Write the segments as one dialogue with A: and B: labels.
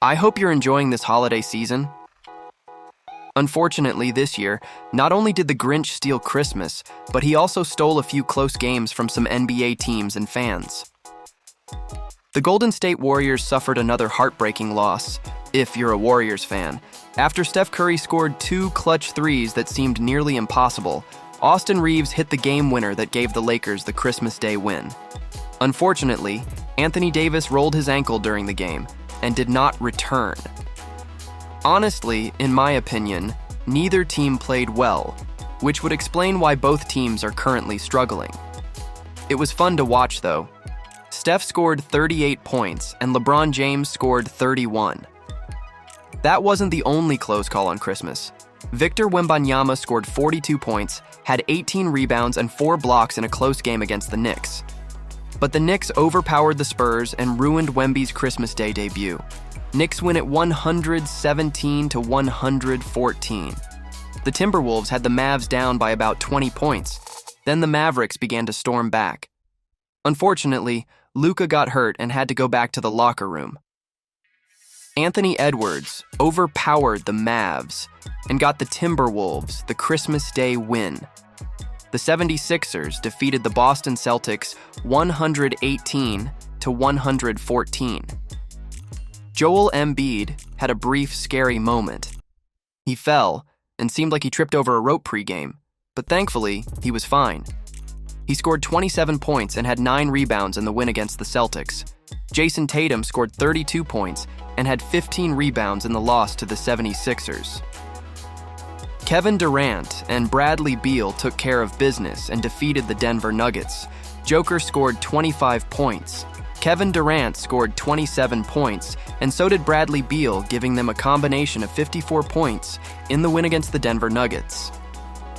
A: I hope you're enjoying this holiday season. Unfortunately, this year, not only did the Grinch steal Christmas, but he also stole a few close games from some NBA teams and fans. The Golden State Warriors suffered another heartbreaking loss, if you're a Warriors fan. After Steph Curry scored 2 clutch threes that seemed nearly impossible, Austin Reeves hit the game winner that gave the Lakers the Christmas Day win. Unfortunately, Anthony Davis rolled his ankle during the game and did not return. Honestly, in my opinion, neither team played well, which would explain why both teams are currently struggling. It was fun to watch, though. Steph scored 38 points and LeBron James scored 31. That wasn't the only close call on Christmas. Victor Wembanyama scored 42 points, had 18 rebounds and 4 blocks in a close game against the Knicks. But the Knicks overpowered the Spurs and ruined Wemby's Christmas Day debut. Knicks win at 117-114. The Timberwolves had the Mavs down by about 20 points. Then the Mavericks began to storm back. Unfortunately, Luka got hurt and had to go back to the locker room. Anthony Edwards overpowered the Mavs and got the Timberwolves the Christmas Day win. The 76ers defeated the Boston Celtics 118-114. Joel Embiid had a brief, scary moment. He fell and seemed like he tripped over a rope pregame, but thankfully, he was fine. He scored 27 points and had 9 rebounds in the win against the Celtics. Jason Tatum scored 32 points and had 15 rebounds in the loss to the 76ers. Kevin Durant and Bradley Beal took care of business and defeated the Denver Nuggets. Joker scored 25 points. Kevin Durant scored 27 points, and so did Bradley Beal, giving them a combination of 54 points in the win against the Denver Nuggets.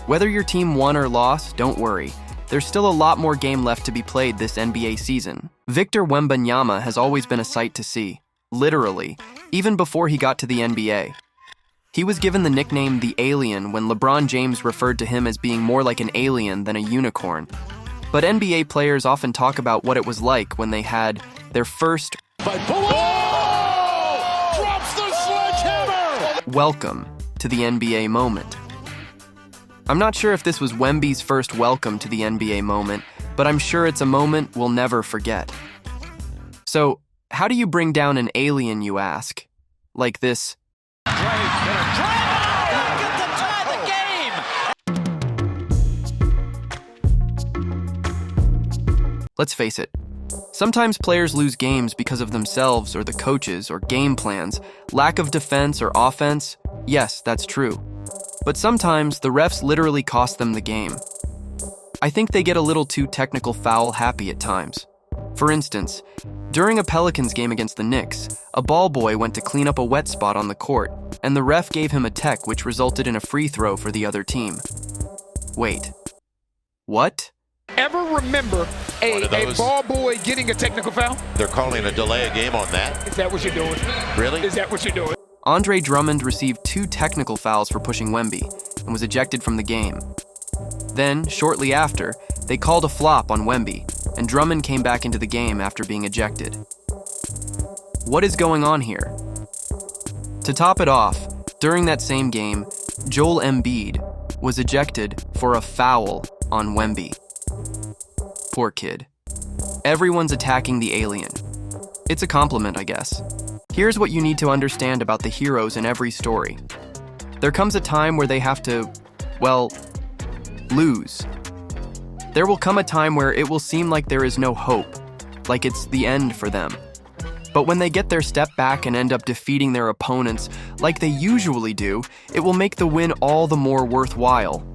A: Whether your team won or lost, don't worry. There's still a lot more game left to be played this NBA season. Victor Wembanyama has always been a sight to see, literally, even before he got to the NBA. He was given the nickname the Alien when LeBron James referred to him as being more like an alien than a unicorn. But NBA players often talk about what it was like when they had their first welcome to the NBA moment. I'm not sure if this was Wemby's first welcome to the NBA moment, but I'm sure it's a moment we'll never forget. So, how do you bring down an alien, you ask? Like this. Let's face it, sometimes players lose games because of themselves or the coaches or game plans, lack of defense or offense. Yes, that's true. But sometimes the refs literally cost them the game. I think they get a little too technical foul happy at times. For instance, during a Pelicans game against the Knicks, a ball boy went to clean up a wet spot on the court, and the ref gave him a tech which resulted in a free throw for the other team. Wait. What?
B: Ever remember a ball boy getting a technical foul?
C: They're calling a delay of game on that.
B: Is that what you're doing?
C: Really?
B: Is that what you're doing?
A: Andre Drummond received 2 technical fouls for pushing Wemby and was ejected from the game. Then, shortly after, they called a flop on Wemby, and Drummond came back into the game after being ejected. What is going on here? To top it off, during that same game, Joel Embiid was ejected for a foul on Wemby. Poor kid. Everyone's attacking the alien. It's a compliment, I guess. Here's what you need to understand about the heroes in every story. There comes a time where they have to, well, lose. There will come a time where it will seem like there is no hope, like it's the end for them. But when they get their step back and end up defeating their opponents like they usually do, it will make the win all the more worthwhile.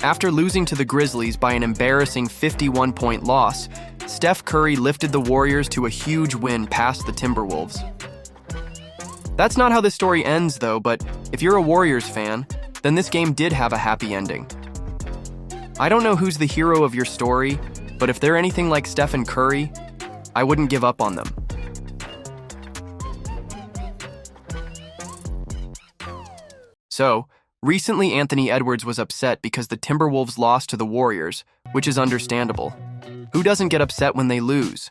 A: After losing to the Grizzlies by an embarrassing 51-point loss, Steph Curry lifted the Warriors to a huge win past the Timberwolves. That's not how this story ends, though, but if you're a Warriors fan, then this game did have a happy ending. I don't know who's the hero of your story, but if they're anything like Steph and Curry, I wouldn't give up on them. So, recently Anthony Edwards was upset because the Timberwolves lost to the Warriors, which is understandable. Who doesn't get upset when they lose?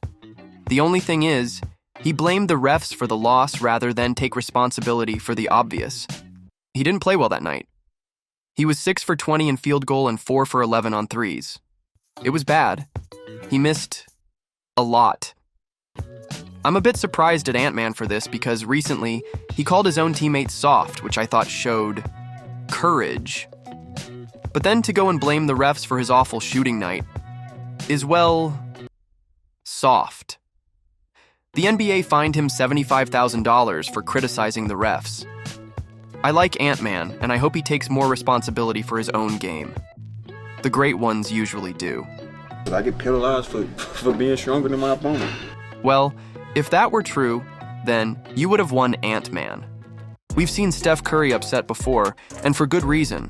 A: The only thing is, He blamed the refs for the loss rather than take responsibility for the obvious. He didn't play well that night. He was 6 for 20 in field goal and 4 for 11 on threes. It was bad. He missed a lot. I'm a bit surprised at Ant-Man for this because recently he called his own teammates soft, which I thought showed courage. But then to go and blame the refs for his awful shooting night is, well, soft. The NBA fined him $75,000 for criticizing the refs. I like Ant-Man, and I hope he takes more responsibility for his own game. The great ones usually do.
D: I get penalized for being stronger than my opponent.
A: Well, if that were true, then you would have won Ant-Man. We've seen Steph Curry upset before, and for good reason.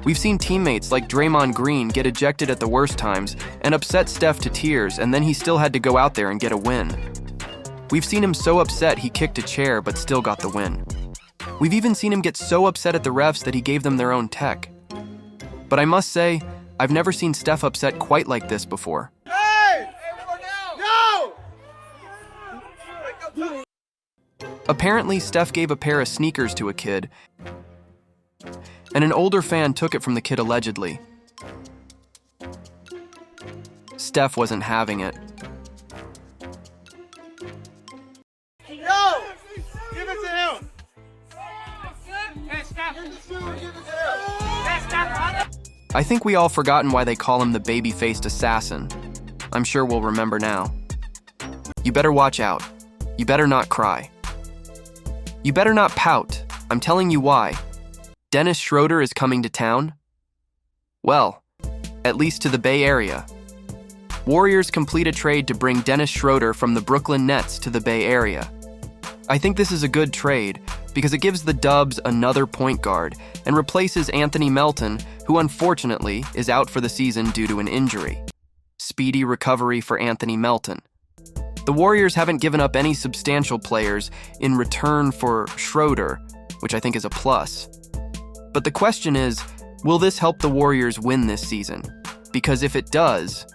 A: We've seen teammates like Draymond Green get ejected at the worst times and upset Steph to tears, and then he still had to go out there and get a win. We've seen him so upset he kicked a chair but still got the win. We've even seen him get so upset at the refs that he gave them their own tech. But I must say, I've never seen Steph upset quite like this before.
B: Hey! No!
A: Apparently, Steph gave a pair of sneakers to a kid, and an older fan took it from the kid allegedly. Steph wasn't having it.
B: No! Give it to him!
A: I think we all forgotten why they call him the baby-faced assassin. I'm sure we'll remember now. You better watch out. You better not cry. You better not pout. I'm telling you why. Dennis Schroeder is coming to town? Well, at least to the Bay Area. Warriors complete a trade to bring Dennis Schroeder from the Brooklyn Nets to the Bay Area. I think this is a good trade because it gives the Dubs another point guard and replaces Anthony Melton, who unfortunately is out for the season due to an injury. Speedy recovery for Anthony Melton. The Warriors haven't given up any substantial players in return for Schroeder, which I think is a plus. But the question is, will this help the Warriors win this season? Because if it does,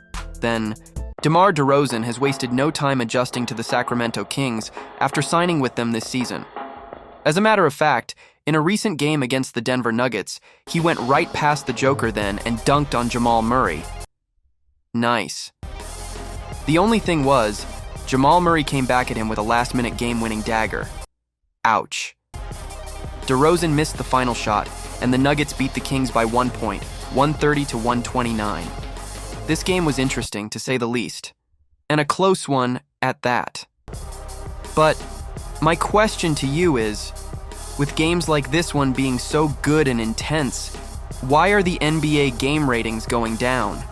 A: then DeMar DeRozen has wasted no time adjusting to the Sacramento Kings after signing with them this season. As a matter of fact, in a recent game against the Denver Nuggets, he went right past the Joker then and dunked on Jamal Murray. Nice. The only thing was, Jamal Murray came back at him with a last-minute game-winning dagger. Ouch. DeRozan missed the final shot, and the Nuggets beat the Kings by 1 point, 130 to 129. This game was interesting, to say the least, and a close one at that. But my question to you is, with games like this one being so good and intense, why are the NBA game ratings going down?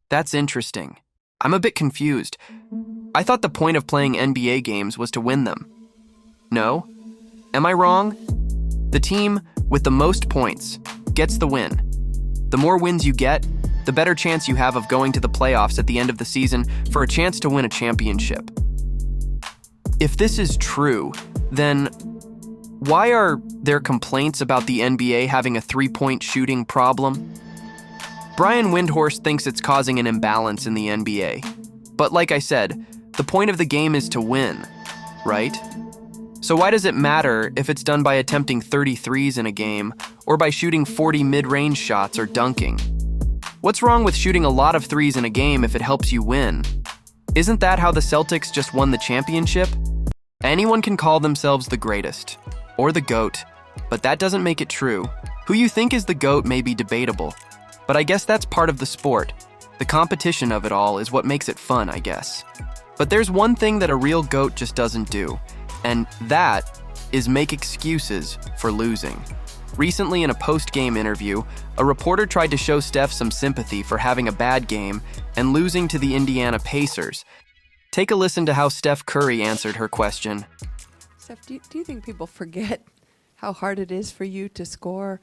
A: That's interesting. I'm a bit confused. I thought the point of playing NBA games was to win them. No? Am I wrong? The team with the most points gets the win. The more wins you get, the better chance you have of going to the playoffs at the end of the season for a chance to win a championship. If this is true, then why are there complaints about the NBA having a three-point shooting problem? Brian Windhorst thinks it's causing an imbalance in the NBA. But like I said, the point of the game is to win, right? So why does it matter if it's done by attempting 33s in a game or by shooting 40 mid-range shots or dunking? What's wrong with shooting a lot of threes in a game if it helps you win? Isn't that how the Celtics just won the championship? Anyone can call themselves the greatest, or the GOAT, but that doesn't make it true. Who you think is the GOAT may be debatable, but I guess that's part of the sport. The competition of it all is what makes it fun, I guess. But there's one thing that a real GOAT just doesn't do, and that is make excuses for losing. Recently, in a post-game interview, a reporter tried to show Steph some sympathy for having a bad game and losing to the Indiana Pacers. Take a listen to how Steph Curry answered her question.
E: Steph, do you think people forget how hard it is for you to score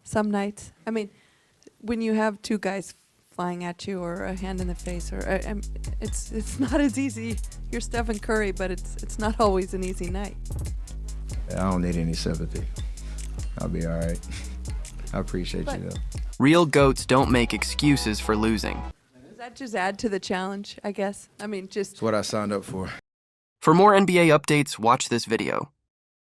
E: some nights? I mean, when you have two guys flying at you or a hand in the face, or it's not as easy. You're Stephen Curry, but it's not always an easy night.
F: I don't need any sympathy. I'll be all right. I appreciate you, though.
A: Real GOATs don't make excuses for losing.
E: Does that just add to the challenge, I guess? I mean, just...
F: It's what I signed up for.
A: For more NBA updates, watch this video.